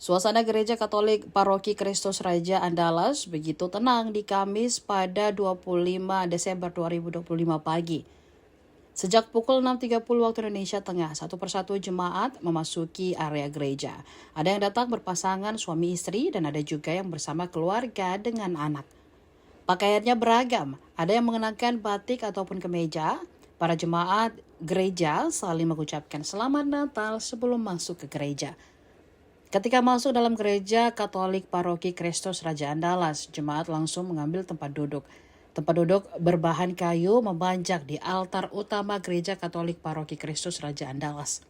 Suasana Gereja Katolik Paroki Kristus Raja Andalas begitu tenang di Kamis pada 25 Desember 2025 pagi. Sejak pukul 6.30 waktu Indonesia Tengah, satu persatu jemaat memasuki area gereja. Ada yang datang berpasangan suami istri dan ada juga yang bersama keluarga dengan anak. Pakaiannya beragam, ada yang mengenakan batik ataupun kemeja. Para jemaat gereja saling mengucapkan selamat Natal sebelum masuk ke gereja. Ketika masuk dalam gereja Katolik Paroki Kristus Raja Andalas, jemaat langsung mengambil tempat duduk. Tempat duduk berbahan kayu memanjang di altar utama Gereja Katolik Paroki Kristus Raja Andalas.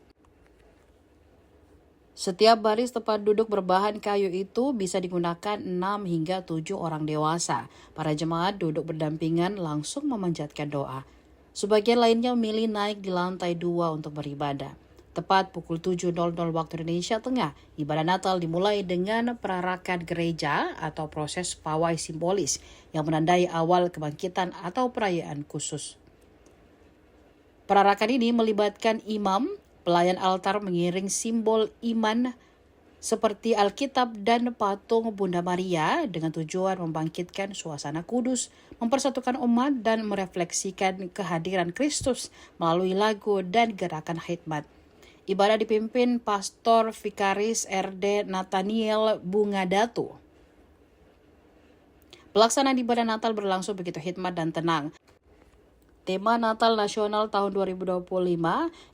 Setiap baris tempat duduk berbahan kayu itu bisa digunakan 6 hingga 7 orang dewasa. Para jemaat duduk berdampingan langsung memanjatkan doa. Sebagian lainnya memilih naik di lantai 2 untuk beribadah. Tepat pukul 7.00 waktu Indonesia Tengah, ibadah Natal dimulai dengan perarakan gereja atau proses pawai simbolis yang menandai awal kebangkitan atau perayaan khusus. Perarakan ini melibatkan imam, pelayan altar mengiring simbol iman seperti Alkitab dan patung Bunda Maria dengan tujuan membangkitkan suasana kudus, mempersatukan umat dan merefleksikan kehadiran Kristus melalui lagu dan gerakan khidmat. Ibadah dipimpin Pastor Vikaris RD Nathaniel Bungadatu. Pelaksanaan ibadah Natal berlangsung begitu hikmat dan tenang. Tema Natal Nasional tahun 2025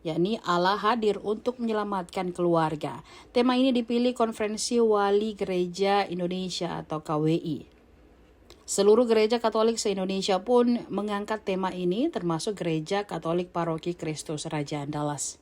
yakni Allah hadir untuk menyelamatkan keluarga. Tema ini dipilih Konferensi Wali Gereja Indonesia atau KWI. Seluruh gereja Katolik se-Indonesia pun mengangkat tema ini termasuk Gereja Katolik Paroki Kristus Raja Andalas.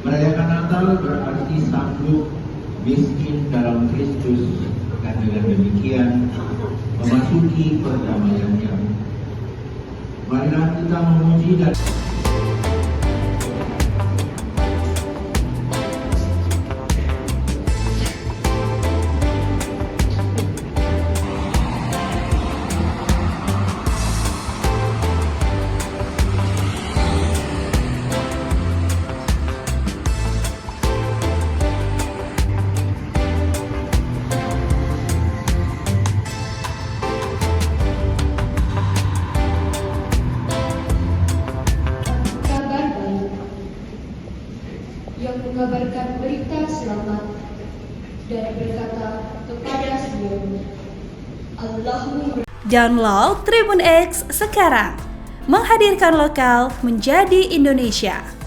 Merayakan Natal berarti sanggup miskin dalam Kristus dan dengan demikian memasuki perdamaiannya. Marilah kita memuji dan mengabarkan berita selamat dan berkata kepada semuanya, Allahumma. Download Tribun X sekarang, menghadirkan lokal menjadi Indonesia.